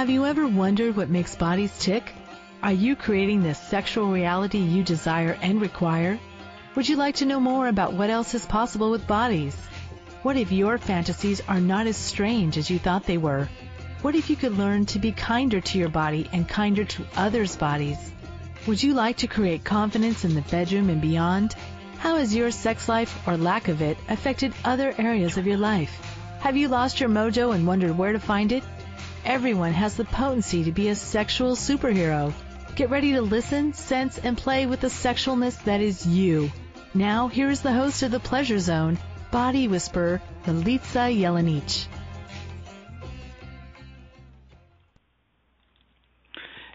Have you ever wondered what makes bodies tick? Are you creating the sexual reality you desire and require? Would you like to know more about what else is possible with bodies? What if your fantasies are not as strange as you thought they were? What if you could learn to be kinder to your body and kinder to others' bodies? Would you like to create confidence in the bedroom and beyond? How has your sex life or lack of it affected other areas of your life? Have you lost your mojo and wondered where to find it? Everyone has the potency to be a sexual superhero. Get ready to listen, sense, and play with the sexualness that is you. Now, here is the host of The Pleasure Zone, Body Whisperer, Milica Jelenic.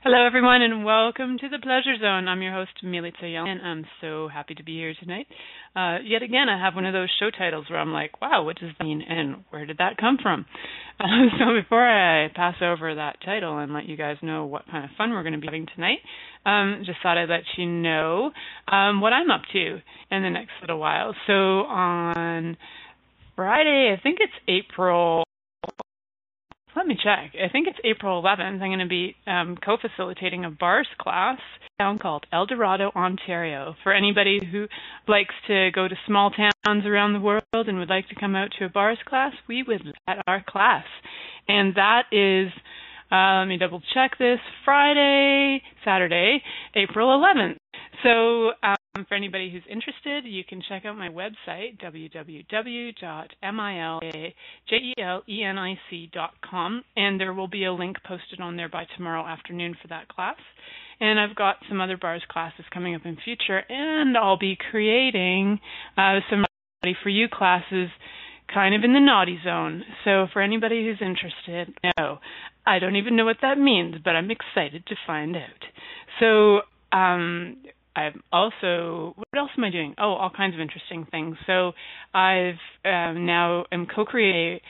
Hello, everyone, and welcome to The Pleasure Zone. I'm your host, Milica Jelenic, and I'm so happy to be here tonight. Yet again, I have one of those show titles where I'm like, wow, what does that mean, and where did that come from? So before I pass over that title and let you guys know what kind of fun we're going to be having tonight, just thought I'd let you know what I'm up to in the next little while. So on Friday, I think it's April... Let me check. I think it's April 11th. I'm going to be co-facilitating a bars class down called El Dorado, Ontario. For anybody who likes to go to small towns around the world and would like to come out to a bars class, we would at our class. And that is, let me double check this, Saturday, April 11th. So for anybody who's interested, you can check out my website, www.milicajelenic.com, and there will be a link posted on there by tomorrow afternoon for that class. And I've got some other bars classes coming up in future, and I'll be creating some Body for You classes kind of in the naughty zone. So for anybody who's interested, no, I don't even know what that means, but I'm excited to find out. So I'm also, what else am I doing? Oh, all kinds of interesting things. So I've now am co-creating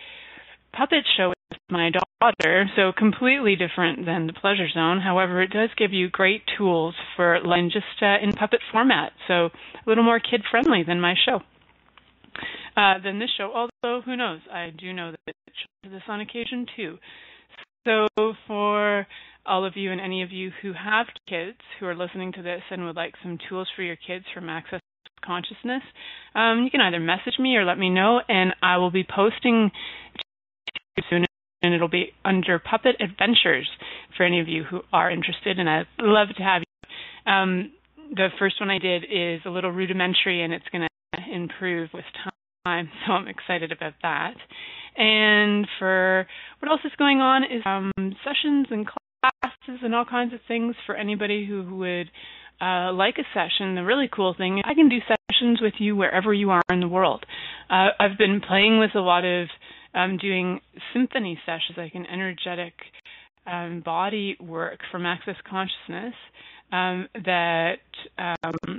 a puppet show with my daughter, so completely different than the Pleasure Zone. However, it does give you great tools for learning just in puppet format, so a little more kid-friendly than my show. Than this show, although who knows? I do know that it shows this on occasion too. So for all of you and any of you who have kids who are listening to this and would like some tools for your kids from Access Consciousness, you can either message me or let me know, and I will be posting soon, and it'll be under Puppet Adventures for any of you who are interested, and I'd love to have you. The first one I did is a little rudimentary, and it's going to improve with time, so I'm excited about that. And for what else is going on is sessions and classes and all kinds of things for anybody who would like a session. The really cool thing is I can do sessions with you wherever you are in the world. I've been playing with a lot of doing symphony sessions, like an energetic body work from Access Consciousness that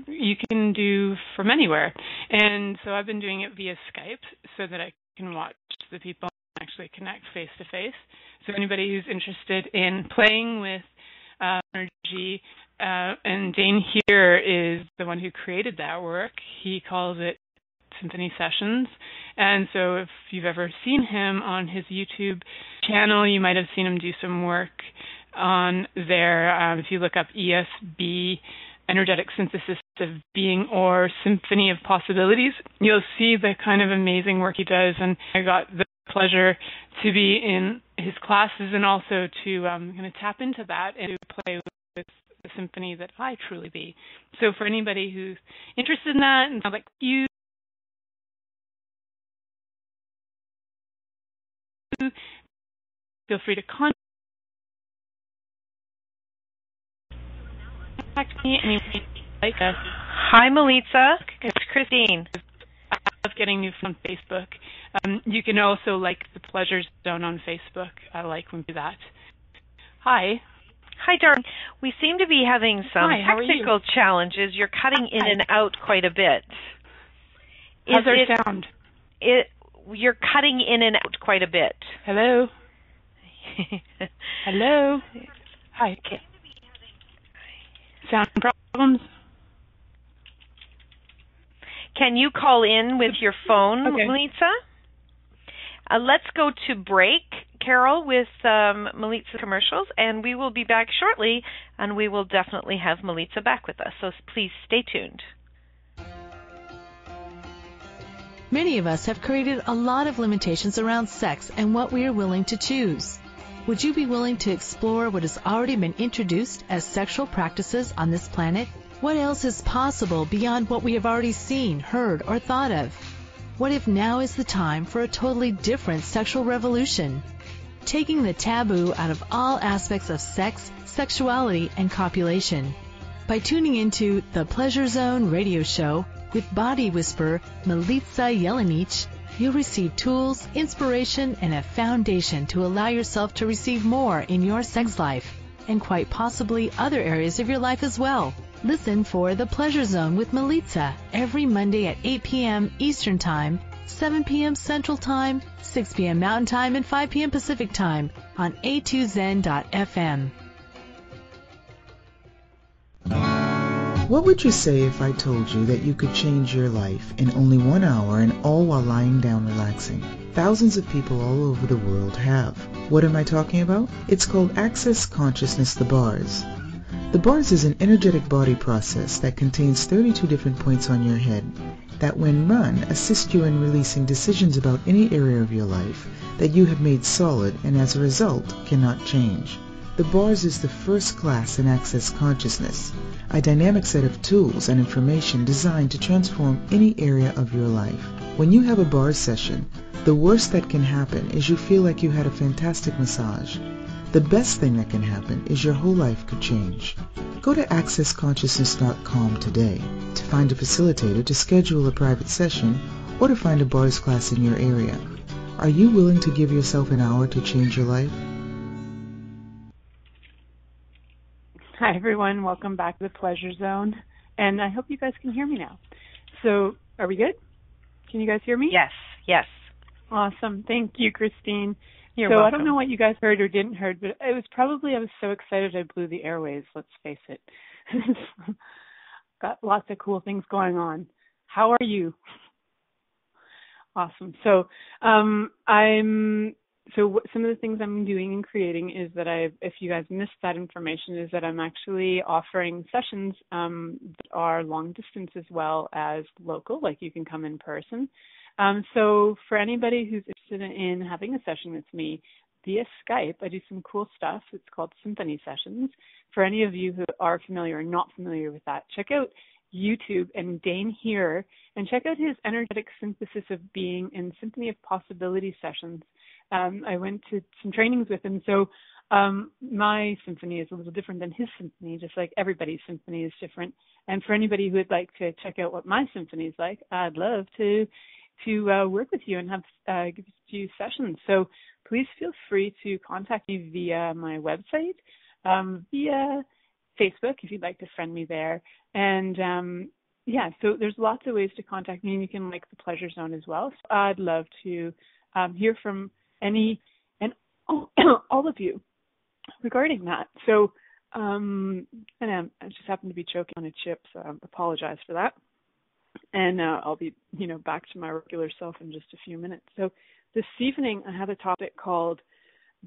you can do from anywhere. And so I've been doing it via Skype so that I can watch the people and actually connect face to face. So anybody who's interested in playing with energy, and Dane here is the one who created that work. He calls it Symphony Sessions. And so if you've ever seen him on his YouTube channel, you might have seen him do some work on there. If you look up ESB, Energetic Synthesis of Being, or Symphony of Possibilities, you'll see the kind of amazing work he does. And I got the pleasure to be in his classes and also to kind of tap into that and to play with the symphony that I truly be. So for anybody who's interested in that and like you, feel free to contact me anyway. Hi, Milica. It's Christine. I love getting new from Facebook. You can also like the Pleasure Zone on Facebook. I like when you do that. Hi. Hi, darling. We seem to be having some technical challenges. You're cutting in and out quite a bit. How's our sound? You're cutting in and out quite a bit. Hello? Hello? Hi. Sound problems? Can you call in with your phone, okay. Milica? Let's go to break. Carol with Milica commercials, and we will be back shortly, and we will definitely have Milica back with us. So please stay tuned. Many of us have created a lot of limitations around sex and what we are willing to choose. Would you be willing to explore what has already been introduced as sexual practices on this planet? What else is possible beyond what we have already seen, heard, or thought of? What if now is the time for a totally different sexual revolution? Taking the taboo out of all aspects of sex, sexuality, and copulation. By tuning into the Pleasure Zone radio show with body whisperer Milica Jelenic, you'll receive tools, inspiration, and a foundation to allow yourself to receive more in your sex life, and quite possibly other areas of your life as well. Listen for The Pleasure Zone with Milica every Monday at 8 p.m. Eastern Time, 7 p.m. Central Time, 6 p.m. Mountain Time, and 5 p.m. Pacific Time on a2zen.fm. What would you say if I told you that you could change your life in only 1 hour and all while lying down relaxing? Thousands of people all over the world have. What am I talking about? It's called Access Consciousness, the bars. The bars is an energetic body process that contains 32 different points on your head that when run assist you in releasing decisions about any area of your life that you have made solid and as a result cannot change. The bars is the first class in Access Consciousness, a dynamic set of tools and information designed to transform any area of your life. When you have a bars session, the worst that can happen is you feel like you had a fantastic massage. The best thing that can happen is your whole life could change. Go to accessconsciousness.com today to find a facilitator to schedule a private session or to find a bars class in your area. Are you willing to give yourself an hour to change your life? Hi, everyone. Welcome back to the Pleasure Zone. And I hope you guys can hear me now. So, are we good? Can you guys hear me? Yes, yes. Awesome. Thank you, Christine. You're welcome. I don't know what you guys heard or didn't heard, but I was so excited I blew the airwaves, let's face it. Got lots of cool things going on. How are you? Awesome. So, some of the things I'm doing and creating is that if you guys missed that information, is that I'm actually offering sessions that are long distance as well as local, like you can come in person. So for anybody who's interested in having a session with me via Skype, I do some cool stuff. It's called Symphony Sessions. For any of you who are familiar or not familiar with that, check out YouTube and Dane here and check out his energetic synthesis of being and Symphony of Possibility sessions. I went to some trainings with him, so my symphony is a little different than his symphony, just like everybody's symphony is different. And for anybody who would like to check out what my symphony is like, I'd love to work with you and have give you sessions. So please feel free to contact me via my website, via Facebook if you'd like to friend me there. And so there's lots of ways to contact me, and you can like the Pleasure Zone as well. So I'd love to hear from any and all of you regarding that. So, and I just happen to be choking on a chip, so I apologize for that. And I'll be, back to my regular self in just a few minutes. So this evening I have a topic called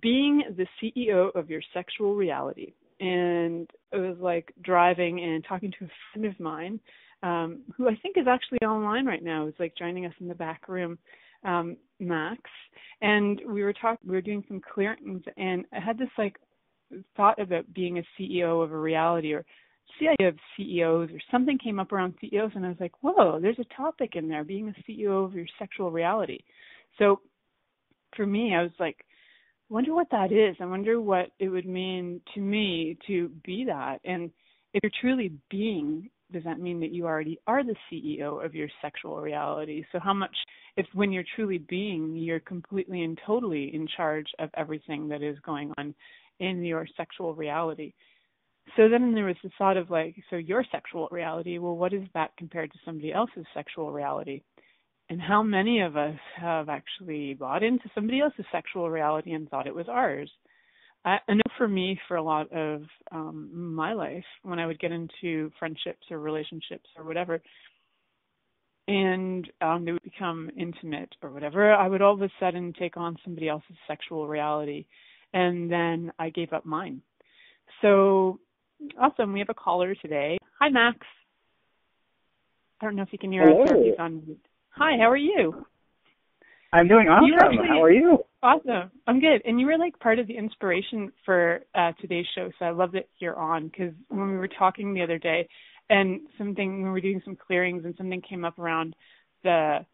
Being the CEO of Your Sexual Reality. And it was like driving and talking to a friend of mine who I think is actually online right now. Is like joining us in the back room, Max. And we were doing some clearings, and I had this like thought about being a CEO of a reality or CIO of CEOs, or something came up around CEOs, and I was like, whoa, there's a topic in there, being a CEO of your sexual reality. So for me, I was like, I wonder what that is. I wonder what it would mean to me to be that. And if you're truly being, does that mean that you already are the CEO of your sexual reality? So how much, if when you're truly being, you're completely and totally in charge of everything that is going on in your sexual reality? So then there was the thought of like, so your sexual reality, well, what is that compared to somebody else's sexual reality? And how many of us have actually bought into somebody else's sexual reality and thought it was ours? I know for me, for a lot of my life, when I would get into friendships or relationships or whatever, and they would become intimate or whatever, I would all of a sudden take on somebody else's sexual reality, and then I gave up mine. So, awesome. We have a caller today. Hi, Max. I don't know if you can hear us or if he's on mute. Hi, how are you? I'm doing awesome. How are you? Awesome. I'm good. And you were like part of the inspiration for today's show, so I love that you're on, because when we were talking the other day, and we were doing some clearings, and something came up around the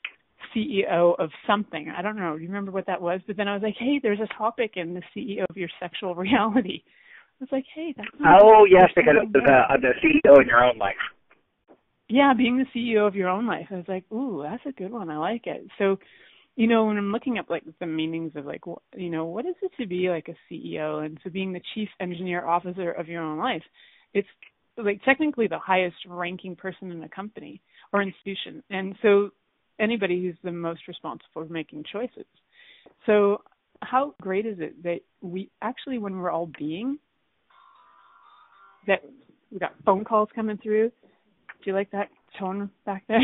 CEO of something. I don't know. Do you remember what that was? But then I was like, hey, there's a topic in the CEO of your sexual reality. I was like, hey, that's yes, because the CEO in your own life. Yeah, being the CEO of your own life. I was like, ooh, that's a good one. I like it. So, when I'm looking up like the meanings of like, what is it to be like a CEO? And so being the chief engineer officer of your own life, it's like technically the highest ranking person in a company or institution. And so anybody who's the most responsible for making choices. So how great is it that we actually, when we're all being, that we got phone calls coming through. Do you like that tone back there?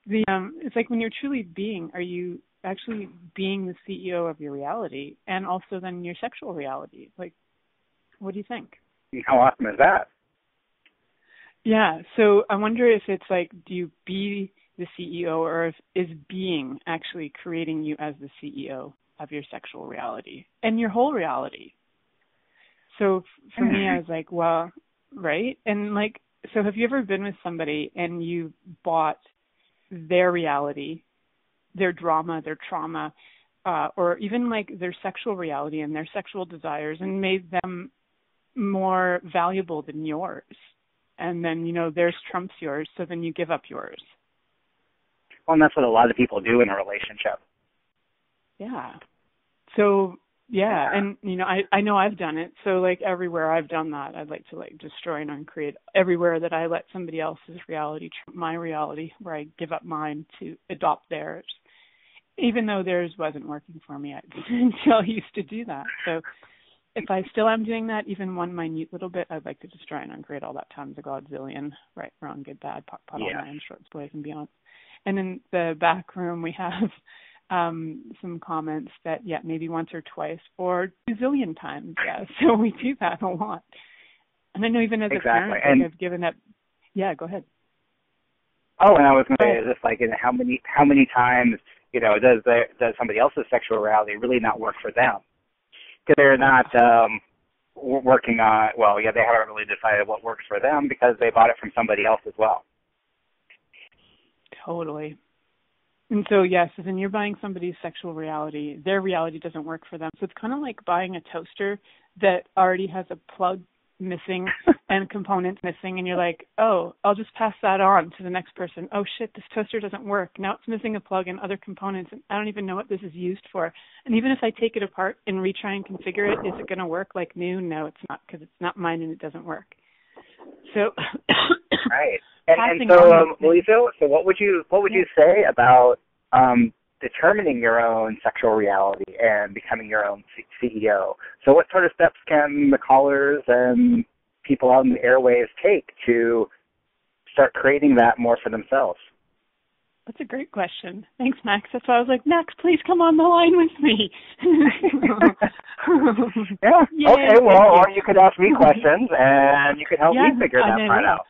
It's like when you're truly being, are you actually being the CEO of your reality and also then your sexual reality? Like, what do you think? How awesome is that? Yeah, so I wonder if it's like, do you be the CEO, or is being actually creating you as the CEO of your sexual reality and your whole reality? So for me, I was like, well, right? And like, so have you ever been with somebody and you bought their reality, their drama, their trauma, or even like their sexual reality and their sexual desires, and made them more valuable than yours? And then, theirs trumps yours, so then you give up yours. Well, and that's what a lot of people do in a relationship. Yeah. So, yeah. And, I know I've done it. So, like, everywhere I've done that, I'd like to, like, destroy and uncreate everywhere that I let somebody else's reality trump my reality, where I give up mine to adopt theirs, even though theirs wasn't working for me until I used to do that. So, if I still am doing that, even one minute little bit, I'd like to destroy and uncreate all that times a godzillion, right, wrong, good, bad, pot, all nine, shorts, boys, and beyond. And in the back room, we have some comments that, maybe once or twice or a zillion times, So we do that a lot. And I know even as a parent, like, I've given up. Yeah, go ahead. Oh, and I was going to say, just like, how many times, does somebody else's sexual reality really not work for them? Because they're not working on, they haven't really decided what works for them because they bought it from somebody else as well. Totally. And so, so then you're buying somebody's sexual reality. Their reality doesn't work for them. So it's kind of like buying a toaster that already has a plug missing and components missing, and you're like, oh, I'll just pass that on to the next person. Oh, shit, this toaster doesn't work. Now it's missing a plug and other components, and I don't even know what this is used for. And even if I take it apart and retry and configure it, is it going to work like new? No, it's not, because it's not mine and it doesn't work. So right. And so, Milica, so what would you say about determining your own sexual reality and becoming your own CEO? So what sort of steps can the callers and people out in the airwaves take to start creating that more for themselves? That's a great question. Thanks, Max. That's why I was like, Max, please come on the line with me. Yeah. Yay, okay, well, or you could ask me questions and you could help me figure that part out.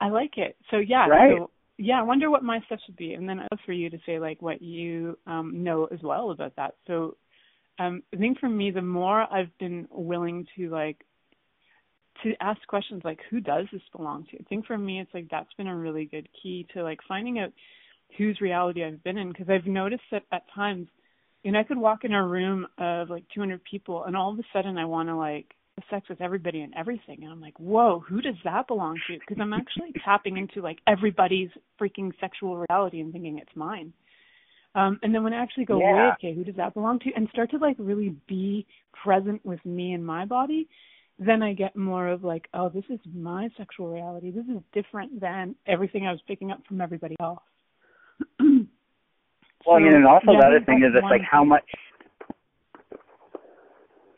I like it. So, right. So, I wonder what my steps would be. And then I'd love for you to say, like, what you know as well about that. So I think for me, the more I've been willing to, like, to ask questions like, who does this belong to? I think for me, it's like that's been a really good key to, like, finding out whose reality I've been in. Because I've noticed that at times, I could walk in a room of, like, 200 people, and all of a sudden I want to, like, have sex with everybody and everything. And I'm like, whoa, who does that belong to? Because I'm actually tapping into, like, everybody's freaking sexual reality and thinking it's mine. And then when I actually go, wait, okay, who does that belong to? And start to, like, really be present with me and my body, then I get more of, like, oh, this is my sexual reality. This is different than everything I was picking up from everybody else. Well, and also the other thing is, it's like how much,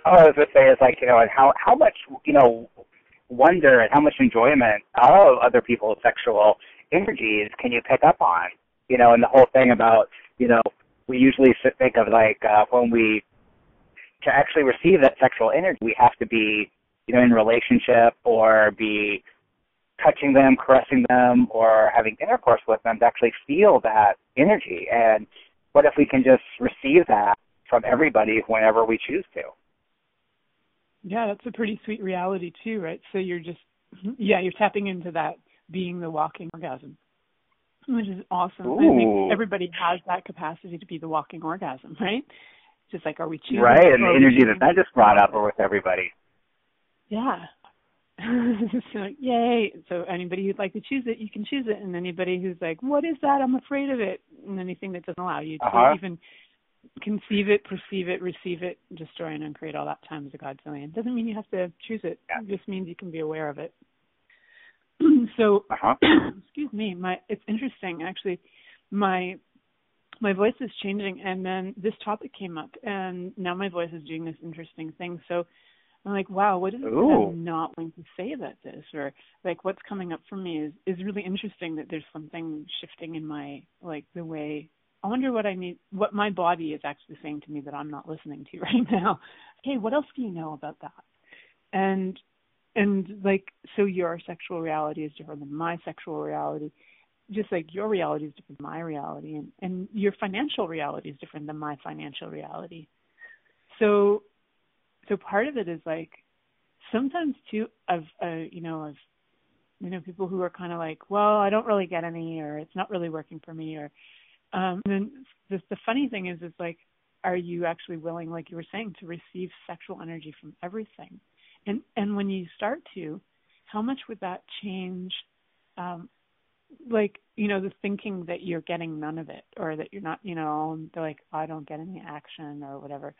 all I was going to say is, like, and how much, wonder and how much enjoyment of other people's sexual energies can you pick up on? And the whole thing about, we usually think of like when we, to actually receive that sexual energy, we have to be, in relationship or be touching them, caressing them, or having intercourse with them to actually feel that energy. And what if we can just receive that from everybody whenever we choose to? Yeah, that's a pretty sweet reality too, right? So you're tapping into that being the walking orgasm, which is awesome. Ooh. I think everybody has that capacity to be the walking orgasm, right? Just like, are we choosing? Right, and the energy that just brought up are with everybody. Yeah. So, yay. So anybody who'd like to choose it, you can choose it. And anybody who's like, what is that? I'm afraid of it. And anything that doesn't allow you to even conceive it, perceive it, receive it, destroy and uncreate all that time as a Godzillion. Doesn't mean you have to choose it. Yeah. It just means you can be aware of it. So, excuse me, it's interesting, actually. My voice is changing, and then this topic came up, and now my voice is doing this interesting thing. So I'm like, wow, what is it that I'm not going to say about this? Or like what's coming up for me is really interesting, that there's something shifting in my, like, the way. I wonder what my body is actually saying to me that I'm not listening to right now. Okay, what else do you know about that? And like, so your sexual reality is different than my sexual reality. Just like your reality is different than my reality, and your financial reality is different than my financial reality. So part of it is like, sometimes too, I've people who are kind of like, well, I don't really get any, or it's not really working for me, or and then the funny thing is like, are you actually willing, like you were saying, to receive sexual energy from everything? And when you start to, how much would that change, the thinking that you're getting none of it, or that you're not, they're like, I don't get any action or whatever.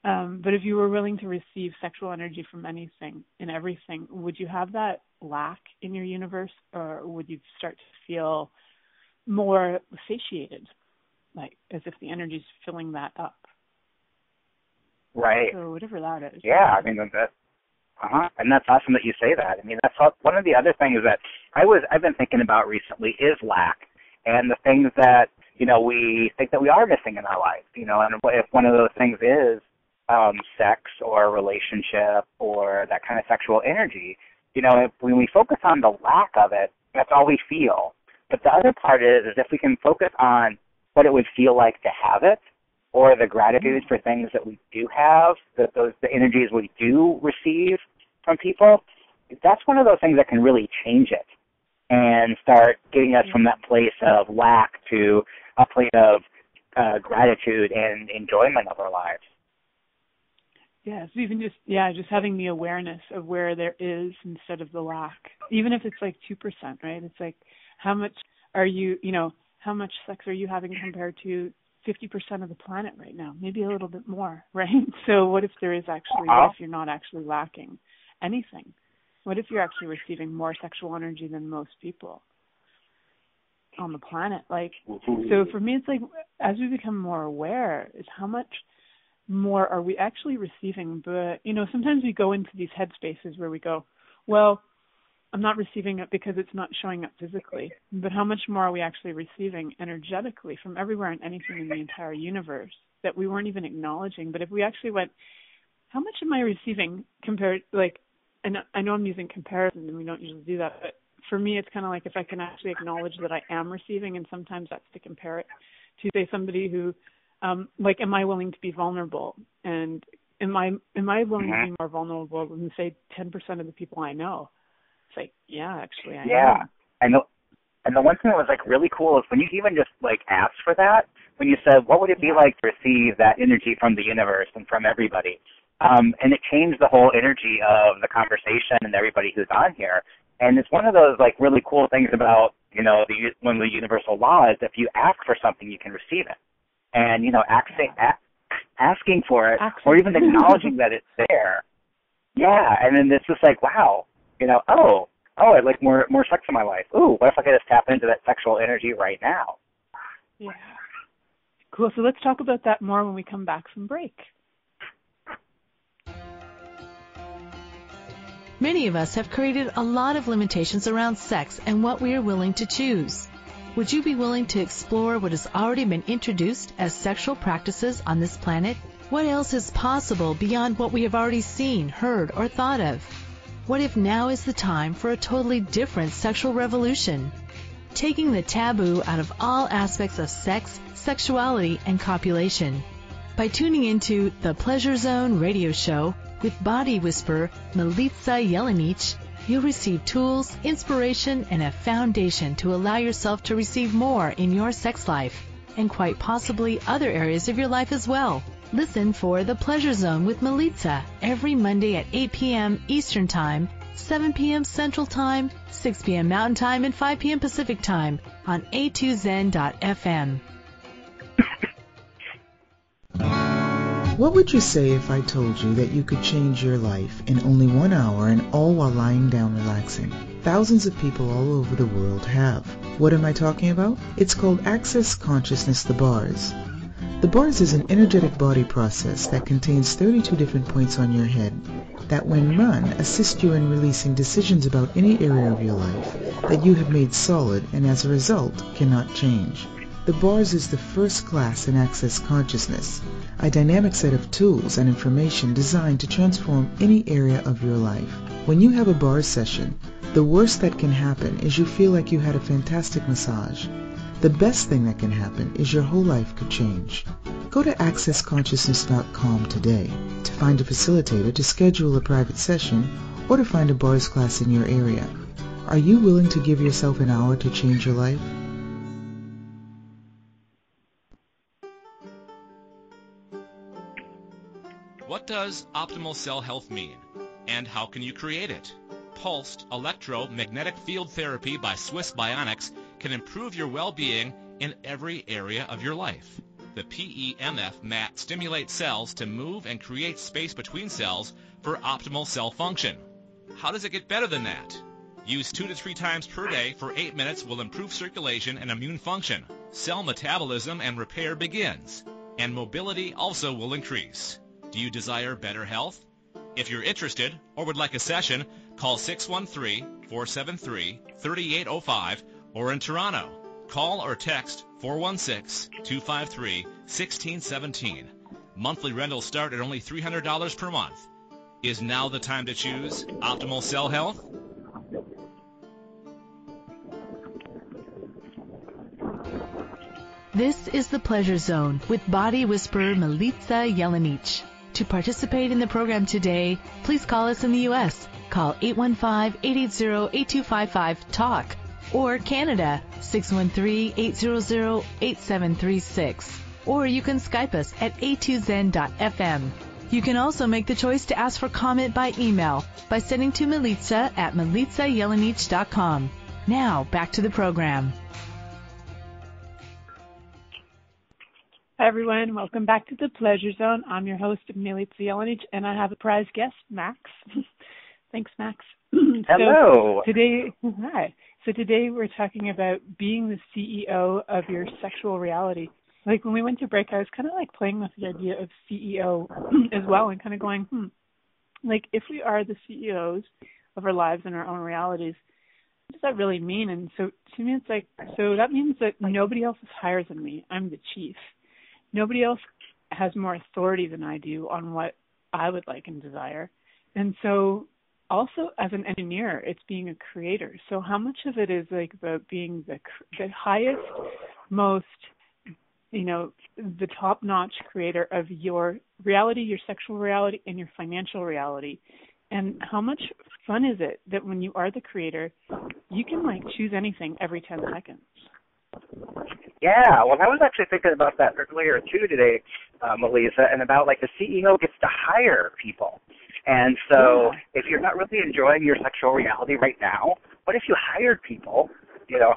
But if you were willing to receive sexual energy from anything and everything, would you have that lack in your universe, or would you start to feel more satiated, like as if the energy's filling that up? Right. So whatever that is. Yeah, I mean, and that's awesome that you say that. I mean, that's one of the other things that I've been thinking about recently is lack, and the things that, we think that we are missing in our life, and if one of those things is sex or relationship or that kind of sexual energy, when we focus on the lack of it, that's all we feel. But the other part is if we can focus on what it would feel like to have it, or the gratitude for things that we do have, the energies we do receive from people, that's one of those things that can really change it and start getting us from that place of lack to a place of gratitude and enjoyment of our lives. Yeah, so even just having the awareness of where there is instead of the lack, even if it's like 2%, right? It's like, how much are you, how much sex are you having compared to 50% of the planet right now? Maybe a little bit more, right? So what if there is actually, what if you're not actually lacking anything? What if you're actually receiving more sexual energy than most people on the planet? Like, so for me, it's like, as we become more aware, is how much more are we actually receiving? But, sometimes we go into these headspaces where we go, well, I'm not receiving it because it's not showing up physically, but how much more are we actually receiving energetically from everywhere and anything in the entire universe that we weren't even acknowledging? But if we actually went, how much am I receiving compared, like, and I know I'm using comparison and we don't usually do that, but for me it's kind of like if I can actually acknowledge that I am receiving, and sometimes that's to compare it to, say, somebody who, like, am I willing to be vulnerable? And am I willing to be more vulnerable than, say, 10% of the people I know? It's like, yeah, actually, I am. And the one thing that was, like, really cool is when you even just, like, asked for that, when you said, what would it be like to receive that energy from the universe and from everybody? And it changed the whole energy of the conversation and everybody who's on here. And it's one of those, like, really cool things about, one of the universal laws, if you ask for something, you can receive it. And, asking for it, or even acknowledging that it's there. Yeah, and then it's just like, wow, I'd like more sex in my life. Ooh, what if I could just tap into that sexual energy right now? Yeah. Cool. So let's talk about that more when we come back from break. Many of us have created a lot of limitations around sex and what we are willing to choose. Would you be willing to explore what has already been introduced as sexual practices on this planet? What else is possible beyond what we have already seen, heard, or thought of? What if now is the time for a totally different sexual revolution? Taking the taboo out of all aspects of sex, sexuality, and copulation. By tuning into the Pleasure Zone radio show with body whisperer Milica Jelenic, you'll receive tools, inspiration, and a foundation to allow yourself to receive more in your sex life, and quite possibly other areas of your life as well. Listen for The Pleasure Zone with Milica every Monday at 8 p.m. Eastern Time, 7 p.m. Central Time, 6 p.m. Mountain Time, and 5 p.m. Pacific Time on a2zen.fm. What would you say if I told you that you could change your life in only 1 hour and all while lying down relaxing? Thousands of people all over the world have. What am I talking about? It's called Access Consciousness, the bars. The bars is an energetic body process that contains 32 different points on your head that, when run, assist you in releasing decisions about any area of your life that you have made solid and as a result cannot change. The bars is the first class in Access Consciousness, a dynamic set of tools and information designed to transform any area of your life. When you have a bars session, the worst that can happen is you feel like you had a fantastic massage. The best thing that can happen is your whole life could change. Go to accessconsciousness.com today to find a facilitator to schedule a private session or to find a bars class in your area. Are you willing to give yourself an hour to change your life? What does optimal cell health mean, and how can you create it? Pulsed electromagnetic field therapy by Swiss Bionics can improve your well-being in every area of your life. The PEMF mat stimulates cells to move and create space between cells for optimal cell function. How does it get better than that? Use 2 to 3 times per day for 8 minutes will improve circulation and immune function. Cell metabolism and repair begins, and mobility also will increase. Do you desire better health? If you're interested or would like a session, call 613-473-3805 or in Toronto. Call or text 416-253-1617. Monthly rentals start at only $300 per month. Is now the time to choose optimal cell health? This is the Pleasure Zone with body whisperer Milica Jelenic. To participate in the program today, please call us in the U.S. Call 815-880-8255-TALK or Canada 613-800-8736. Or you can Skype us at a2zen.fm. You can also make the choice to ask for comment by email by sending to Milica at milicajelenic.com. Now, back to the program. Hi, everyone. Welcome back to the Pleasure Zone. I'm your host, Milica Jelenic, and I have a prize guest, Max. Thanks, Max. Hello. Today we're talking about being the CEO of your sexual reality. Like when we went to break, I was kind of like playing with the idea of CEO as well, and kind of going, like if we are the CEOs of our lives and our own realities, what does that really mean? And so to me, it's like, so that means that nobody else is higher than me. I'm the chief. Nobody else has more authority than I do on what I would like and desire. And so also as an engineer, it's being a creator. So how much of it is like being the highest, most, the top-notch creator of your reality, your sexual reality, and your financial reality? And how much fun is it that when you are the creator, you can like choose anything every 10 seconds? Yeah, well, I was actually thinking about that earlier too today, Melissa, and about like the CEO gets to hire people. And so if you're not really enjoying your sexual reality right now, what if you hired people,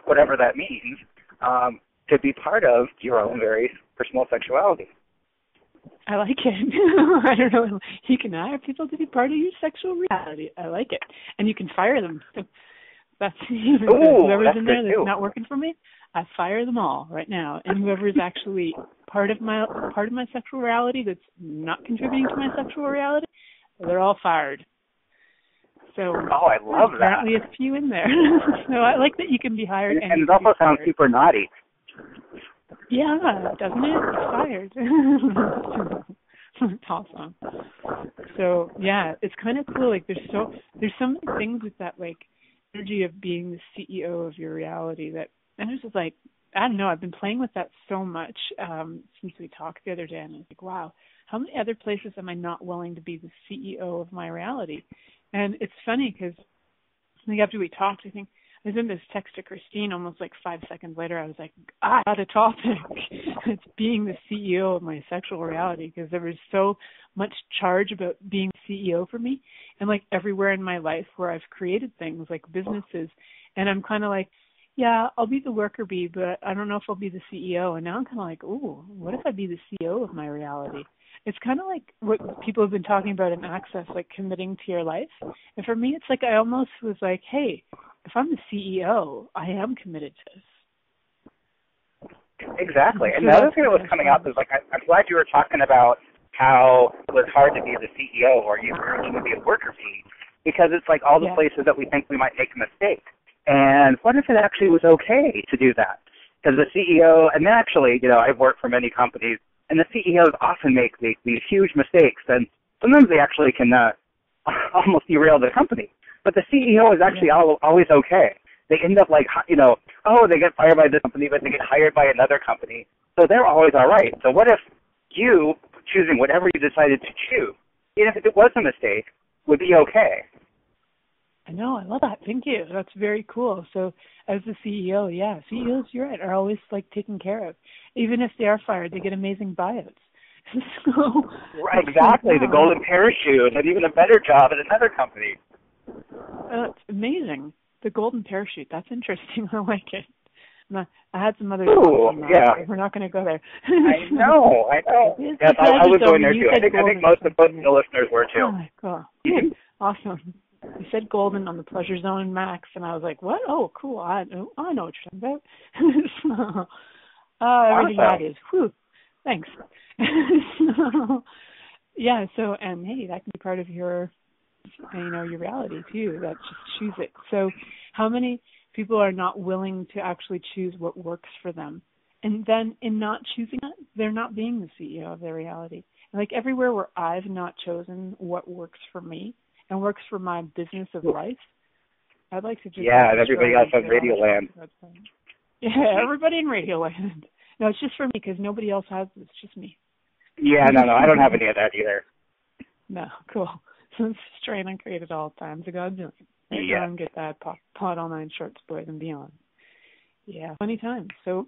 whatever that means, to be part of your own very personal sexuality? I like it. I don't know. You can hire people to be part of your sexual reality. I like it. And you can fire them. That's whoever's in there that's not working for me, I fire them all right now. And whoever's actually part of my sexual reality that's not contributing to my sexual reality, they're all fired. So I love that. Apparently a few in there. So I like that you can be hired. And it also sounds super naughty. Yeah, doesn't it? You're fired. It's awesome. So yeah, it's kind of cool. Like there's so many things with that like energy of being the CEO of your reality that, and it's just like, I don't know, I've been playing with that so much since we talked the other day, and I was like, wow, how many other places am I not willing to be the CEO of my reality? And it's funny because I think after we talked, I think I sent this text to Christine almost like 5 seconds later. I was like, I got a topic. It's being the CEO of my sexual reality, because there was so much charge about being CEO for me. And like everywhere in my life where I've created things like businesses, and I'm kind of like, yeah, I'll be the worker bee, but I don't know if I'll be the CEO. And now I'm kind of like, ooh, what if I be the CEO of my reality? It's kind of like what people have been talking about in Access, like committing to your life. And for me, it's like I almost was like, hey, if I'm the CEO, I am committed to this. Exactly. And the other thing that was coming up is like, I'm glad you were talking about how it was hard to be the CEO or you were to be a worker bee, because it's like all the places that we think we might make a mistake. And what if it actually was okay to do that? Because the CEO, and actually, I've worked for many companies, and the CEOs often make these huge mistakes, and sometimes they actually can almost derail the company. But the CEO is actually always okay. They end up like, they get fired by this company, but they get hired by another company. So they're always all right. So what if you, choosing whatever you decided to choose, even if it was a mistake, would be okay? I know, I love that. Thank you. That's very cool. So as the CEO, CEOs, you're right, are always like taken care of. Even if they are fired, they get amazing buyouts. So, right, exactly. The golden parachute, and even a better job at another company. It's amazing. The golden parachute. That's interesting. I like it. I had some other thoughts on that. Yeah. We're not going to go there. I know. Yes, I was going there too. I think most of the listeners were too. Oh, cool. Awesome. You said golden on the Pleasure Zone and Max, and I was like, what? Oh, cool. I know what you're talking about. Everything that is. Whew. Thanks. And hey, that can be part of your reality too. That's just choose it. So how many people are not willing to actually choose what works for them? And then in not choosing it, they're not being the CEO of their reality. And like everywhere where I've not chosen what works for me and works for my business of life, I'd like to just... Yeah, and everybody else on Radioland. Yeah, everybody in Radioland. No, it's just for me because nobody else has it. It's just me. Yeah, no, I don't have any of that either. No, cool. So it's a strain I created all the time to God doing. Yeah. And get that pot all nine shorts, boys and beyond. Yeah, funny times. So,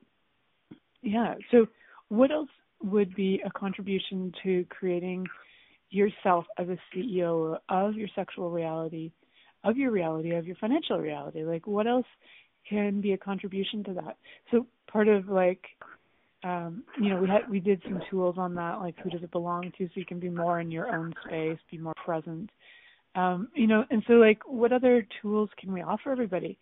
So what else would be a contribution to creating yourself as a CEO of your sexual reality, of your financial reality? Like, what else can be a contribution to that? So part of like, we did some tools on that, like who does it belong to, so you can be more in your own space, be more present. And so like, what other tools can we offer everybody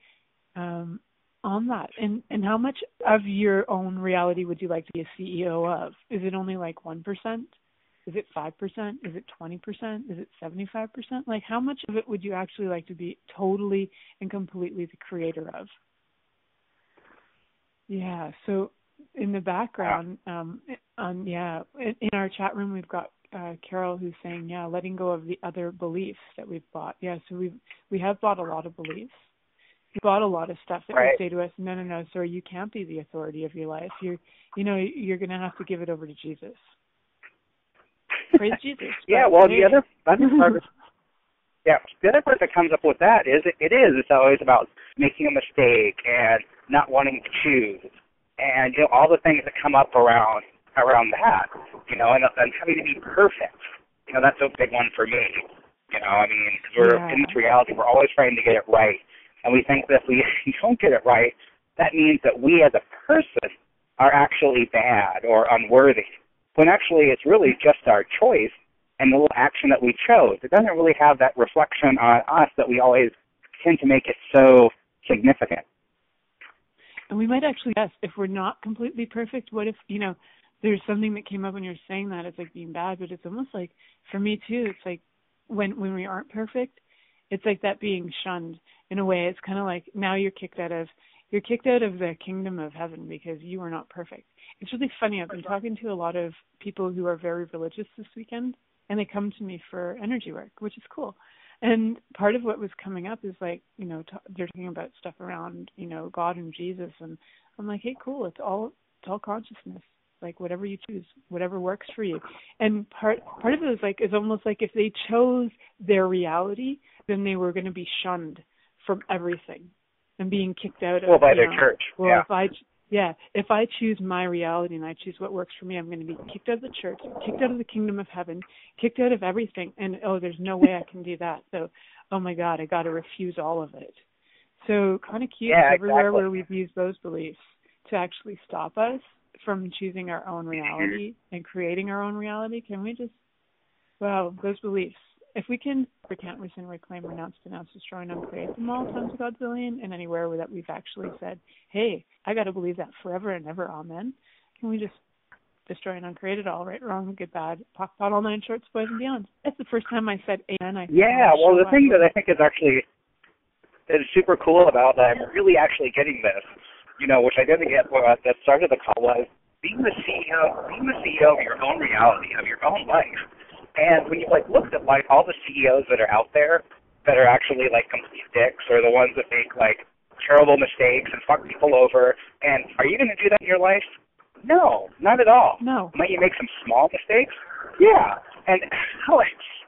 on that? And how much of your own reality would you like to be a CEO of? Is it only like 1%? Is it 5%? Is it 20%? Is it 75%? Like, how much of it would you actually like to be totally and completely the creator of? Yeah. So in the background, in our chat room, we've got Carol who's saying, letting go of the other beliefs that we've bought. Yeah. So we have bought a lot of beliefs. We bought a lot of stuff that would say to us, no, sir, you can't be the authority of your life. You're going to have to give it over to Jesus. Praise Jesus. The other part that comes up with that is it's always about making a mistake and not wanting to choose, and all the things that come up around that, and having to be perfect. That's a big one for me. Because we're in this reality, we're always trying to get it right, and we think that if we don't get it right, that means that we as a person are actually bad or unworthy. When actually it's really just our choice and the little action that we chose. It doesn't really have that reflection on us that we always tend to make it so significant. And we might actually, if we're not completely perfect, what if, there's something that came up when you're saying that, it's like being bad, but it's almost like, for me too, it's like when we aren't perfect, It's like that being shunned in a way. It's kind of like now you're kicked out of the kingdom of heaven because you are not perfect. It's really funny. I've been talking to a lot of people who are very religious this weekend, and they come to me for energy work, which is cool. And part of what was coming up is like, they're talking about stuff around, God and Jesus, and I'm like, hey, cool. It's all consciousness. Like whatever you choose, whatever works for you. And part of it is almost like if they chose their reality, then they were going to be shunned from everything and being kicked out of. By their church. Well, if I choose my reality and I choose what works for me, I'm going to be kicked out of the church, kicked out of the kingdom of heaven, kicked out of everything. And there's no way I can do that. So, oh my God, I got to refuse all of it. So kind of cute everywhere where we've used those beliefs to actually stop us from choosing our own reality and creating our own reality. Can we just, those beliefs, if we can recant, rescind, reclaim, renounce, denounce, destroy, and uncreate them all times God's billion, and anywhere where that we've actually said, hey, I got to believe that forever and ever, amen. Can we just destroy and uncreate it all, right, wrong, good, bad, pock, pot, all nine shorts, boys, and beyond? That's the first time I said amen. The thing that I think is actually super cool about that, I'm really actually getting this, which I didn't get at the start of the call, was being the CEO of your own reality, of your own life. And when you looked at all the CEOs that are out there that are actually complete dicks, or the ones that make terrible mistakes and fuck people over, and are you going to do that in your life? No, not at all. No. Might you make some small mistakes? Yeah. And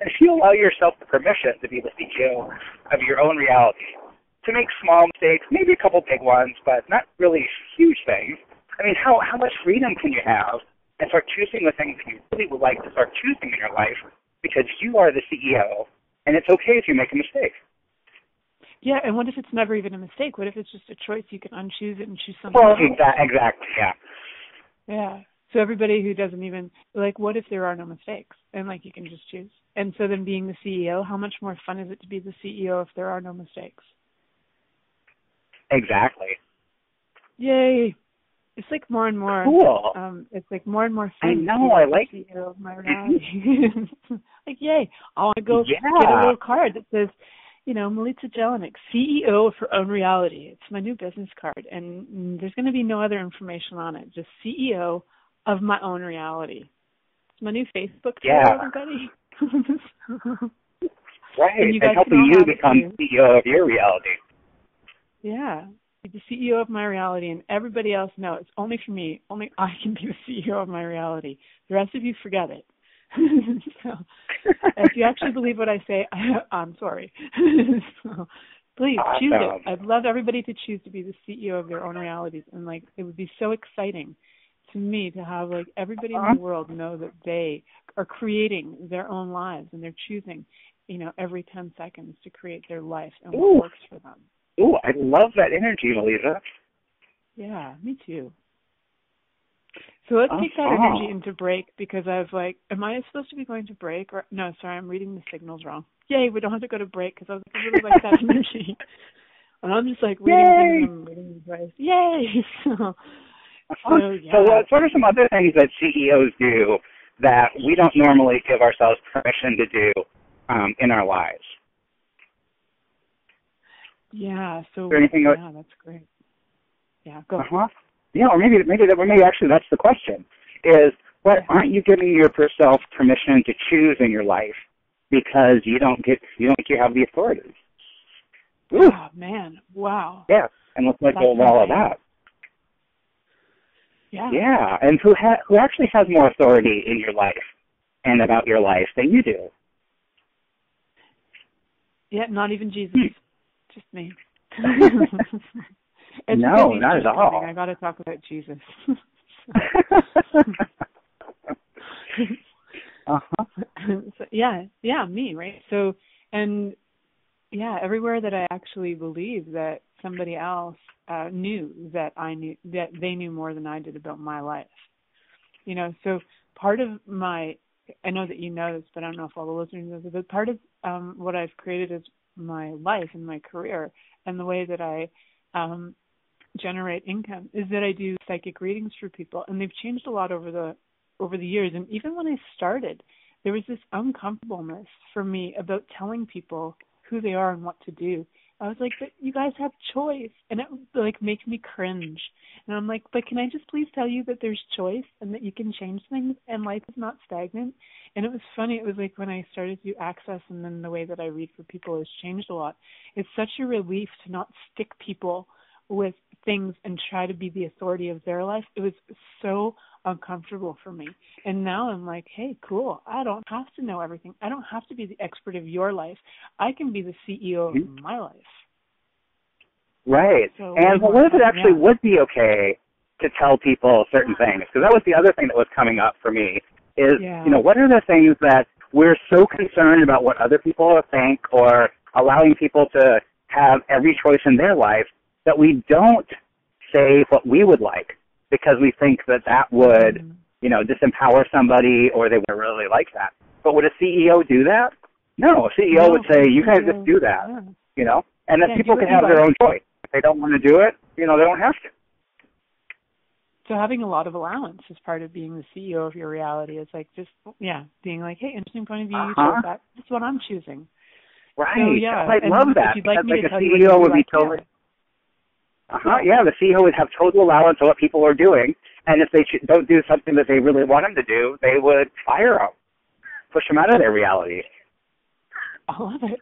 if you allow yourself the permission to be the CEO of your own reality, to make small mistakes, maybe a couple big ones, but not really huge things. I mean, how much freedom can you have and start choosing the things that you really would like to start choosing in your life because you are the CEO, and it's okay if you make a mistake. Yeah, and what if it's never even a mistake? What if it's just a choice? You can unchoose it and choose something else. Exactly, yeah. Yeah. So everybody who doesn't even, what if there are no mistakes? And, you can just choose. And so then being the CEO, how much more fun is it to be the CEO if there are no mistakes? Exactly. Yay. It's more and more. Cool. It's more and more fun. I know. I like the CEO of my reality. Yay. I want to go get a little card that says, Milica Jelenic, CEO of her own reality. It's my new business card. And there's going to be no other information on it. Just CEO of my own reality. It's my new Facebook tool, everybody. Right. And helping you become CEO of your reality. Yeah. The CEO of my reality, and everybody else, no, it's only for me. Only I can be the CEO of my reality. The rest of you, forget it. So, if you actually believe what I say, I'm sorry. So, please choose it. I'd love everybody to choose to be the CEO of their own realities, and it would be so exciting to me to have everybody in the world know that they are creating their own lives and they're choosing, every 10 seconds to create their life and what works for them. Ooh, I love that energy, Milica. Yeah, me too. So let's take that energy into break because am I supposed to be going to break? Or no, sorry, I'm reading the signals wrong. Yay, we don't have to go to break because I really like that energy. And I'm just reading things twice. Yay! So what are some other things that CEOs do that we don't normally give ourselves permission to do in our lives? Yeah, that's great. Yeah, go. Yeah, or maybe actually that's the question. Is what aren't you giving yourself permission to choose in your life because you don't think you have the authority? Ooh. Oh man, wow. Yeah, and let's let go of all of that. Yeah. Yeah, and who actually has more authority in your life and about your life than you do? Yeah, not even Jesus. Just me. No, not at all. I got to talk about Jesus. So, yeah, me, right? So, and everywhere that I actually believe that somebody else knew that I knew that they knew more than I did about my life. So part of my, I know that you know this, but I don't know if all the listeners know this, but part of what I've created is my life and my career and the way that I generate income is that I do psychic readings for people, and they've changed a lot over the years. And even when I started, there was this uncomfortableness for me about telling people who they are and what to do. I was like, but you guys have choice. And it like makes me cringe. And I'm like, but can I just please tell you that there's choice and that you can change things and life is not stagnant? And it was funny. It was like when I started to access, and then the way that I read for people has changed a lot. It's such a relief to not stick people with things and try to be the authority of their life. It was so uncomfortable for me. And now I'm like, hey, cool. I don't have to know everything. I don't have to be the expert of your life. I can be the CEO of my life. Right. So and what if it actually would be okay to tell people certain things? Because that was the other thing that was coming up for me is, what are the things that we're so concerned about what other people think or allowing people to have every choice in their life that we don't say what we would like because we think that would, disempower somebody or they would really like that. But would a CEO do that? No, a CEO would say, you guys just do that, and then people can have their own choice. If they don't want to do it, they don't have to. So having a lot of allowance is part of being the CEO of your reality. It's like just, being like, hey, interesting point of view, you chose that. That's what I'm choosing. Right. So, I love that. If you'd like me to a tell CEO you would be totally... the CEO would have total allowance of what people are doing, and if they don't do something that they really want them to do, they would fire them, push them out of their reality. I love it.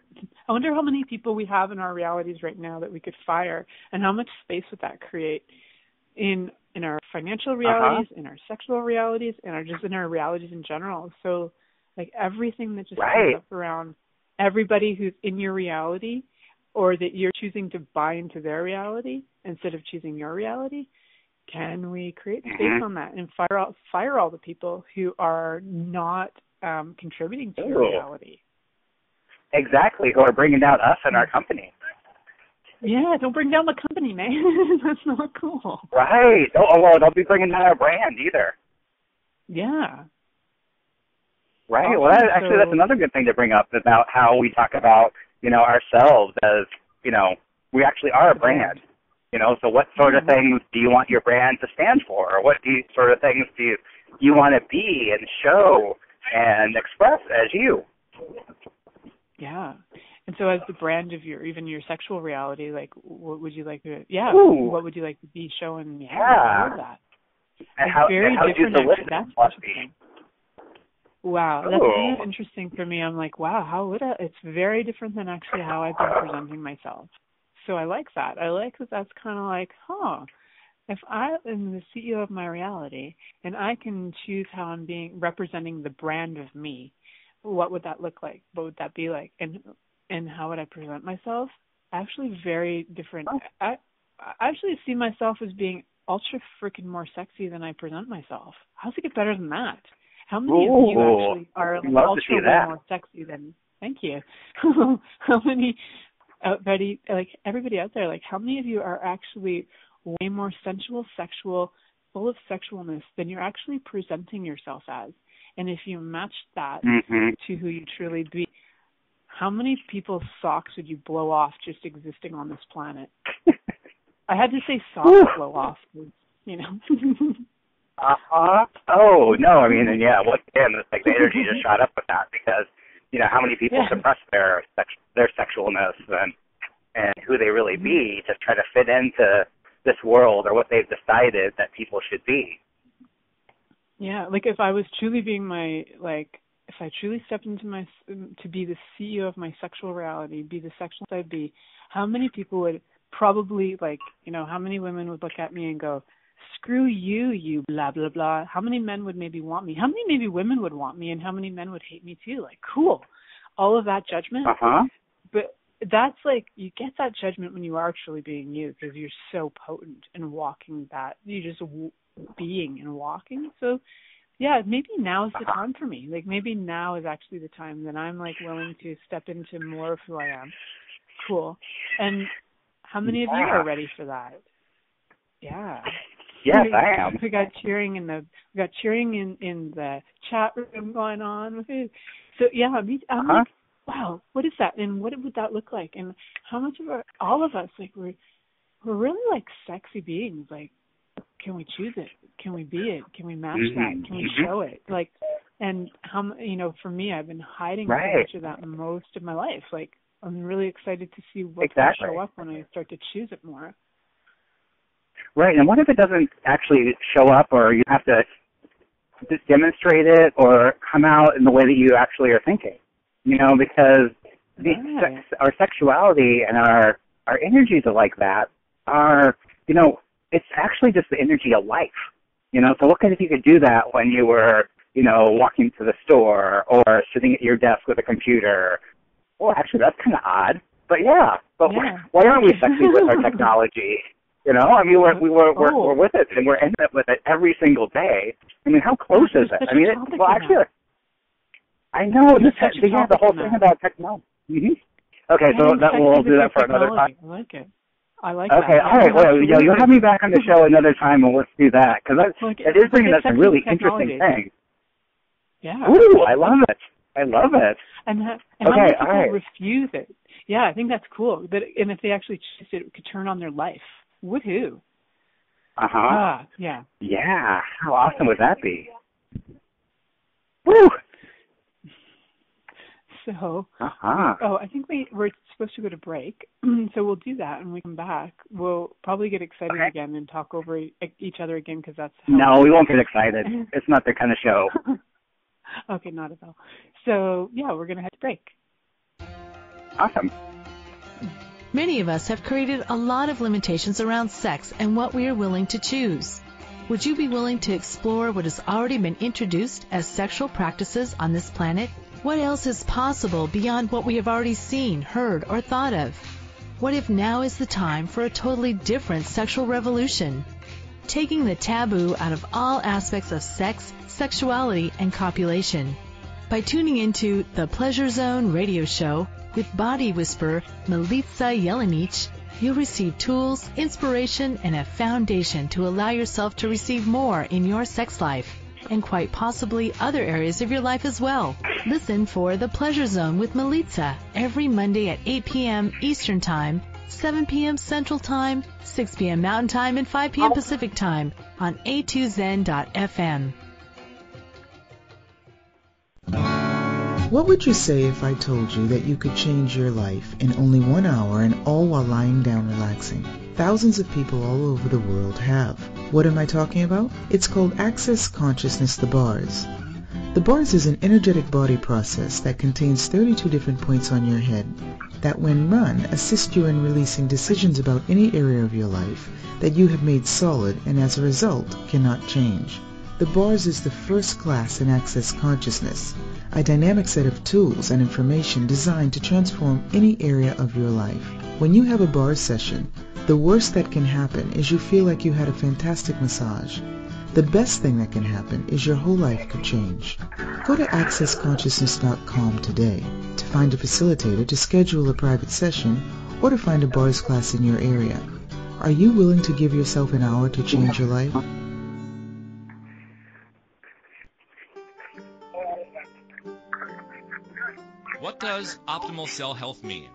I wonder how many people we have in our realities right now that we could fire, and how much space would that create in our financial realities, in our sexual realities, and just in our realities in general. So, like everything that just comes up around everybody who's in your reality, or that you're choosing to buy into their reality instead of choosing your reality. Can we create space on that and fire all the people who are not contributing to your reality? Exactly, who are bringing down us and our company. Yeah, don't bring down the company, man. That's not cool. Right. Don't be bringing down our brand either. Yeah. Right. Awesome. Well, that's another good thing to bring up about how we talk about, ourselves as, we actually are a brand. So what sort of things do you want your brand to stand for? Or what sort of things do you want to be and show and express as you? Yeah. And so as the brand of your sexual reality, like what would you like to what would you like to be showing? I love that. And how do the listeners must be? Wow, that's kind of interesting for me. I'm like, wow, it's very different than actually how I've been presenting myself. So I like that. I like that that's kind of like, if I am the CEO of my reality and I can choose how I'm representing the brand of me, what would that look like? What would that be like? And how would I present myself? Actually very different. I actually see myself as being ultra freaking more sexy than I present myself. How's it get better than that? How many of you actually are ultra more sexy than? Thank you. How many? Everybody out there, how many of you are actually way more sensual, sexual, full of sexualness than you're actually presenting yourself as? And if you match that to who you truly be, how many people's socks would you blow off just existing on this planet? I had to say socks blow off, Oh, no, once again, it's like the energy just shot up with that because, how many people suppress their sexualness and who they really be to try to fit into this world or what they've decided that people should be. Yeah, if I was truly being if I truly stepped into to be the CEO of my sexual reality, be the sexual I'd be, how many people would probably, how many women would look at me and go, screw you, you blah, blah, blah. How many men would maybe want me? How many maybe women would want me? And how many men would hate me too? Cool. All of that judgment. But that's you get that judgment when you are actually being you because you're so potent and walking that. You're just being and walking. So, yeah, maybe now is the time for me. Maybe now is actually the time that I'm, willing to step into more of who I am. Cool. And how many of you are ready for that? Yeah. Yes, I am. We got cheering in the chat room going on. So yeah, I'm like, wow, what is that? And what would that look like? And how much of all of us we're really sexy beings. Can we choose it? Can we be it? Can we match that? Can we show it? And how for me, I've been hiding so much of that most of my life. I'm really excited to see what's Exactly. going to show up when I start to choose it more. Right, and what if it doesn't actually show up, or you have to demonstrate it or come out in the way that you actually are thinking? Because our sexuality and our energies are like that are, it's actually just the energy of life. So look at if you could do that when you were, walking to the store or sitting at your desk with a computer. Well, actually, that's kind of odd. But why aren't we sexy with our technology? We're with it, and we're in it with it every single day. I mean, how close is it? I mean, I know. The whole thing about technology. Mm-hmm. Okay, so we'll do that for another time. I like it. I like that. Okay, all right. Well, you'll have me back on the show another time, and let's do that, because it is bringing us some really interesting things. Yeah. Ooh, I love it. And how many people refuse it? Yeah, I think that's cool. And if they actually choose it, it could turn on their life. Woohoo! Yeah. Yeah. How awesome would that be? Woo! So, I think we're supposed to go to break. So we'll do that, and when we come back, we'll probably get excited again and talk over each other again, because that's how No, we won't get excited. It's not the kind of show. Okay, not at all. So, we're going to head to break. Awesome. Many of us have created a lot of limitations around sex and what we are willing to choose. Would you be willing to explore what has already been introduced as sexual practices on this planet? What else is possible beyond what we have already seen, heard, or thought of? What if now is the time for a totally different sexual revolution? Taking the taboo out of all aspects of sex, sexuality, and copulation. By tuning into the Pleasure Zone radio show with body whisperer Milica Jelenic, you'll receive tools, inspiration, and a foundation to allow yourself to receive more in your sex life, and quite possibly other areas of your life as well. Listen for The Pleasure Zone with Milica every Monday at 8 p.m. Eastern Time, 7 p.m. Central Time, 6 p.m. Mountain Time, and 5 p.m. Pacific Time on a2zen.fm. What would you say if I told you that you could change your life in only 1 hour, and all while lying down relaxing? Thousands of people all over the world have. What am I talking about? It's called Access Consciousness, the bars. The bars is an energetic body process that contains 32 different points on your head that, when run, assist you in releasing decisions about any area of your life that you have made solid and as a result cannot change. The bars is the first class in Access Consciousness, a dynamic set of tools and information designed to transform any area of your life. When you have a bar session, the worst that can happen is you feel like you had a fantastic massage. The best thing that can happen is your whole life could change. Go to accessconsciousness.com today to find a facilitator to schedule a private session or to find a bars class in your area. Are you willing to give yourself an hour to change your life? What does optimal cell health mean,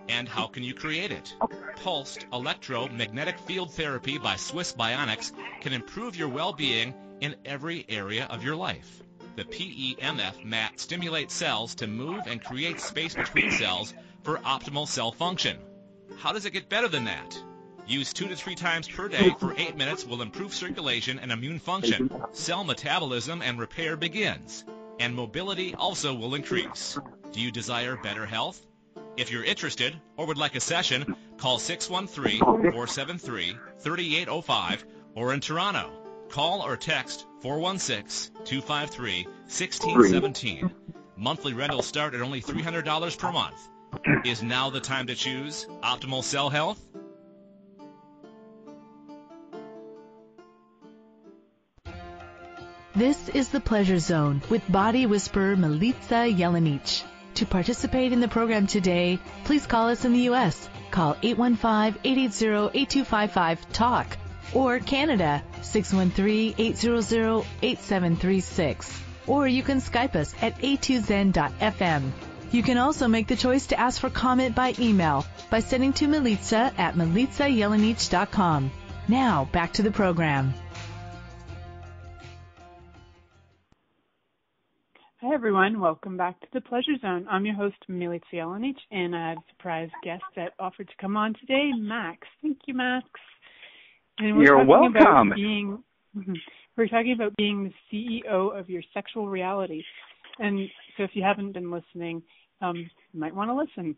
and how can you create it? Pulsed electromagnetic field therapy by Swiss Bionics can improve your well-being in every area of your life. The PEMF mat stimulates cells to move and create space between cells for optimal cell function. How does it get better than that? Use 2 to 3 times per day for 8 minutes will improve circulation and immune function. Cell metabolism and repair begins, and mobility also will increase. Do you desire better health? If you're interested or would like a session, call 613-473-3805 or in Toronto. Call or text 416-253-1617. Monthly rentals start at only $300 per month. Is now the time to choose optimal cell health? This is the Pleasure Zone with body whisperer Milica Jelenic. To participate in the program today, please call us in the U.S. Call 815-880-8255-TALK or Canada 613-800-8736. Or you can Skype us at a2zen.fm. You can also make the choice to ask for comment by email by sending to Milica at milicajelenic.com. Now, back to the program. Hi, everyone. Welcome back to the Pleasure Zone. I'm your host, Milica Jelenic, and I have a surprise guest that offered to come on today, Max. Thank you, Max. And You're welcome. We're talking about being the CEO of your sexual reality. And so if you haven't been listening, you might want to listen.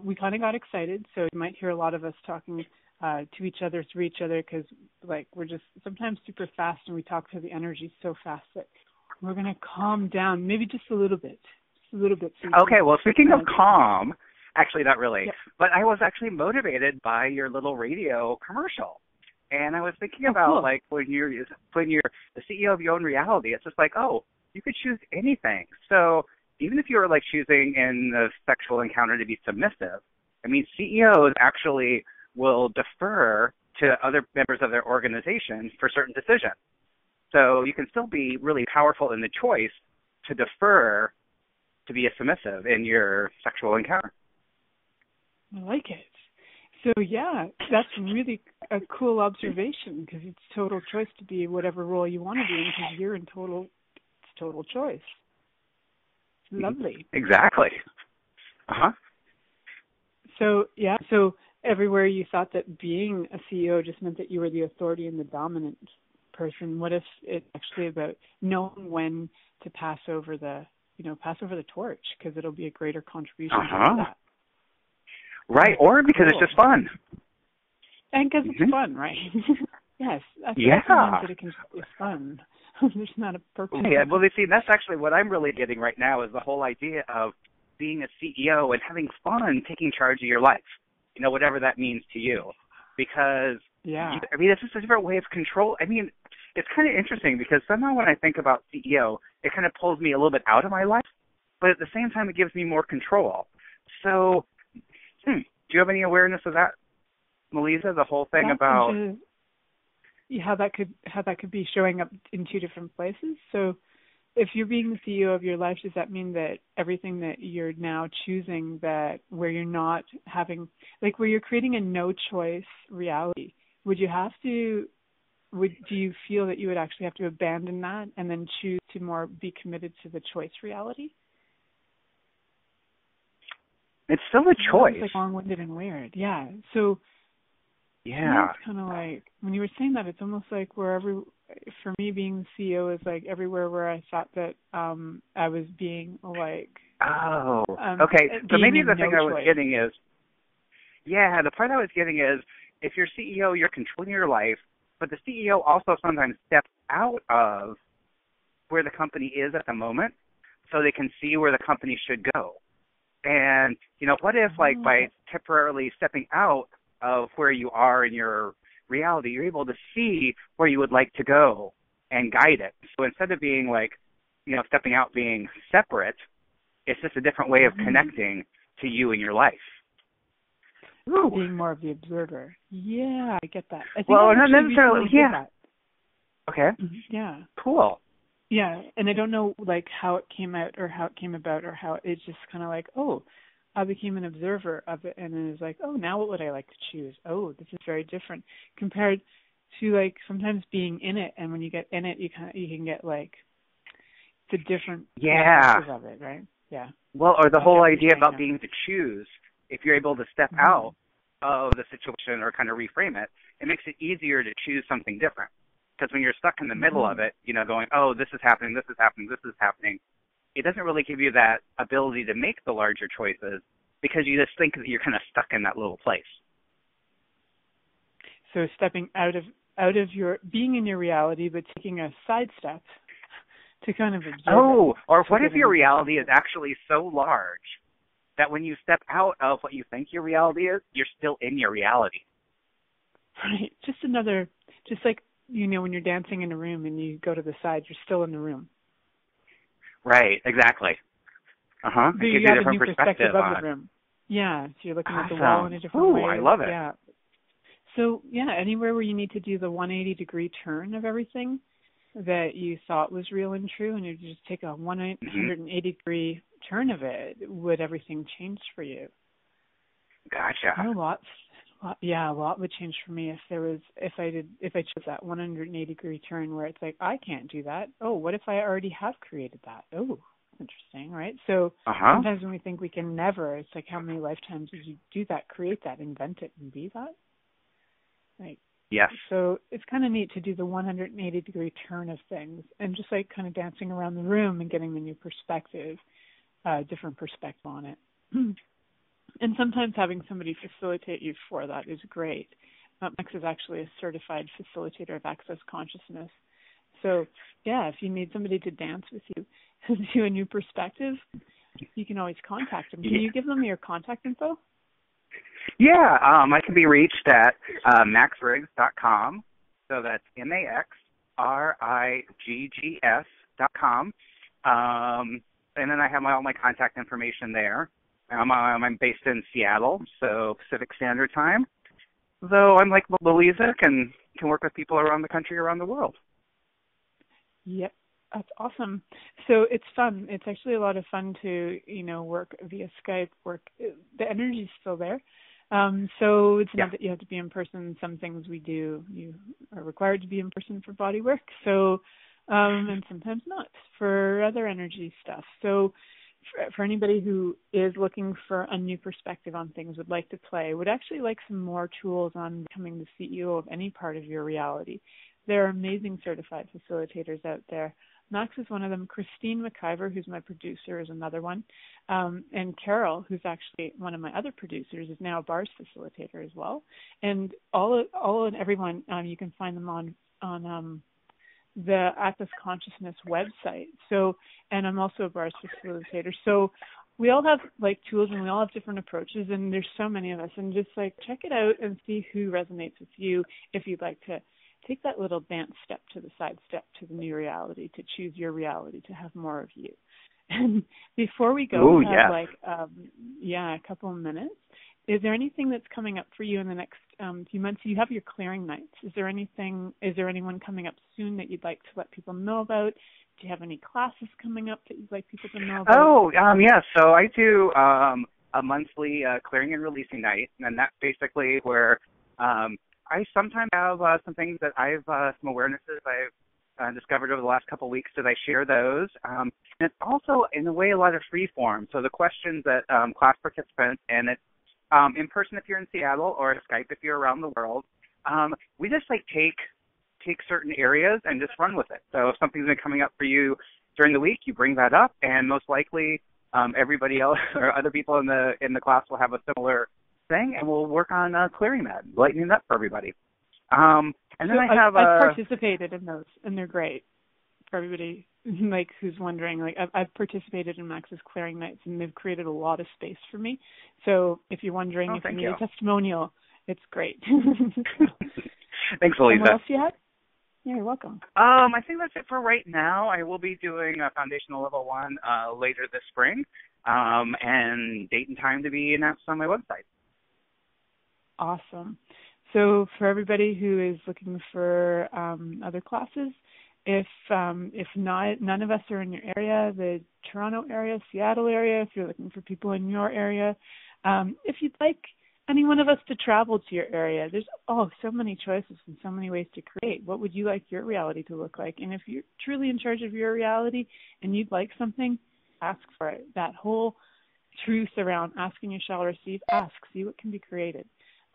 We kind of got excited, so you might hear a lot of us talking to each other, through each other, because we're just sometimes super fast, and we talk to the energy so fast that we're going to calm down, maybe just a little bit. Okay, well, speaking of calm, actually not really, but I was actually motivated by your little radio commercial. And I was thinking about, when you're the CEO of your own reality, it's just you could choose anything. So even if you were, choosing in the sexual encounter to be submissive, I mean, CEOs actually will defer to other members of their organization for certain decisions. So you can still be really powerful in the choice to defer to be a submissive in your sexual encounter. I like it. So, yeah, that's really a cool observation, because it's total choice to be whatever role you want to be in, because you're in total choice. Lovely. Exactly. Uh-huh. So everywhere you thought that being a CEO just meant that you were the authority and the dominant person, what if it's actually about knowing when to pass over the torch, because it'll be a greater contribution to that. Right, or because it's just fun. And because it's fun, right? Yes. That it can just be fun. There's not a purpose. Yeah, well, see, that's actually what I'm really getting right now is the whole idea of being a CEO and having fun taking charge of your life, whatever that means to you. Because, it's just a different way of control. I mean, it's kind of interesting because somehow when I think about CEO, it kind of pulls me a little bit out of my life, but at the same time it gives me more control. So, do you have any awareness of that, Melissa? The whole thing about how that could be showing up in two different places. So, if you're being the CEO of your life, does that mean that everything that you're now choosing, that where you're not having, where you're creating a no choice reality, do you feel that you would actually have to abandon that and then choose to more be committed to the choice reality? It's still a choice. It's long-winded and weird. Yeah. So, it's kind of when you were saying that, it's almost like for me, being the CEO is everywhere where I thought that I was being okay. So maybe the thing I was getting is, the part I was getting is, if you're CEO, you're controlling your life, but the CEO also sometimes steps out of where the company is at the moment so they can see where the company should go. And, what if, by temporarily stepping out of where you are in your reality, you're able to see where you would like to go and guide it. So instead of being stepping out being separate, it's just a different way of connecting to you in your life. Ooh. Being more of the observer. Yeah, I get that. Not necessarily. Yeah. Okay. Yeah. Cool. Yeah, and I don't know how it came out or how it came about or how it's just kind of I became an observer of it, and then it's now what would I like to choose? Oh, this is very different compared to sometimes being in it, and when you get in it, you can get the different aspects of it, right? Yeah. Well, or the whole idea about being to choose. If you're able to step out of the situation or kind of reframe it, it makes it easier to choose something different. Because when you're stuck in the middle of it, going, oh, this is happening, this is happening, this is happening, it doesn't really give you that ability to make the larger choices because you just think that you're kind of stuck in that little place. So stepping out of your being in your reality, but taking a sidestep to kind of observe. Oh, or what if your reality is actually so large that when you step out of what you think your reality is, you're still in your reality? Right. Just when you're dancing in a room and you go to the side, you're still in the room. Right, exactly. But you have a new perspective of the room. Yeah, so you're looking at the wall in a different way. I love it. Yeah. So, anywhere where you need to do the 180-degree turn of everything that you thought was real and true, and you just take a 180-degree turn of it, would everything change for you? Gotcha. A lot would change for me if I chose that 180-degree turn where it's I can't do that. Oh, what if I already have created that? Oh, Interesting, right? So sometimes when we think we can never, it's like, how many lifetimes did you do that, create that, invent it, and be that? Like, yes. So it's kind of neat to do the 180-degree turn of things, and just like kind of dancing around the room and getting the new perspective, different perspective on it. And sometimes having somebody facilitate you for that is great. Max is actually a certified facilitator of access consciousness. So, yeah, if you need somebody to dance with you to a new perspective, you can always contact them. Can you give them your contact info? Yeah, I can be reached at maxriggs.com. So that's MAXRIGGS.com. And then I have all my contact information there. I'm based in Seattle, so Pacific Standard Time. Though I'm like Louisa, can work with people around the country, around the world. Yep, that's awesome. So it's fun. It's actually a lot of fun to, work via Skype. The energy's still there. So it's not that you have to be in person. Some things we do, you are required to be in person for body work. So, and sometimes not for other energy stuff. So for anybody who is looking for a new perspective on things, would like to play, would actually like some more tools on becoming the CEO of any part of your reality, there are amazing certified facilitators out there. Max is one of them. Christine McIver, who's my producer, is another one. And Carol, who's actually one of my other producers, is now a bars facilitator as well. And all and everyone, you can find them on the Access Consciousness website. So, and I'm also a bars facilitator. So we all have like tools and we all have different approaches, and there's so many of us, and just like check it out and see who resonates with you if you'd like to take that little dance step to the side step to the new reality, to choose your reality, to have more of you. And before we go, we have a couple of minutes. Is there anything that's coming up for you in the next few months? You have your clearing nights. Is there anyone coming up soon that you'd like to let people know about? Do you have any classes coming up that you'd like people to know about? Yeah. So I do a monthly clearing and releasing night, and that's basically where I sometimes have some things that some awarenesses I've discovered over the last couple of weeks that I share those. And it's also, in a way, a lot of free form. So the questions that class participants, and it's in person if you're in Seattle, or Skype if you're around the world, we just take certain areas and just run with it. So if something's been coming up for you during the week, you bring that up, and most likely everybody else or other people in the class will have a similar thing, and we'll work on clearing that, lightening it up for everybody. And then I've participated in those, and they're great for everybody like who's wondering. Like I've participated in Max's clearing nights, and they've created a lot of space for me. So if you're wondering if you need a testimonial, it's great. Thanks, Elisa. What else do you have? Yeah, you're welcome. I think that's it for right now. I will be doing a Foundational Level 1 later this spring, and date and time to be announced on my website. Awesome. So for everybody who is looking for other classes, if none of us are in your area, the Toronto area, Seattle area, if you're looking for people in your area, if you'd like any one of us to travel to your area, there's so many choices and so many ways to create. What would you like your reality to look like? And if you're truly in charge of your reality and you'd like something, ask for it. That whole truth around asking you shall receive, ask, see what can be created.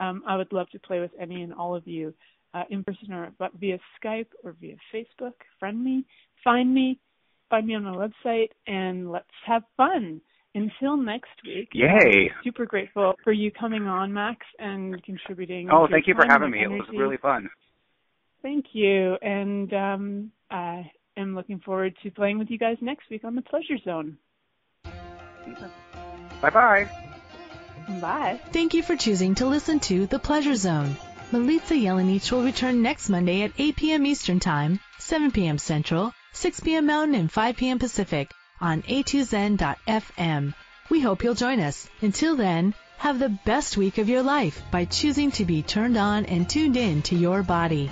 I would love to play with any and all of you in person or via Skype or via Facebook. Friend me, find me on my website, and let's have fun. Until next week. Yay. I'm super grateful for you coming on, Max, and contributing. Thank you for having me. It was really fun. Thank you. And I am looking forward to playing with you guys next week on the Pleasure Zone. Bye-bye. Bye. Thank you for choosing to listen to The Pleasure Zone. Milica Jelenic will return next Monday at 8 p.m. Eastern Time, 7 p.m. Central, 6 p.m. Mountain, and 5 p.m. Pacific on a2zen.fm. We hope you'll join us. Until then, have the best week of your life by choosing to be turned on and tuned in to your body.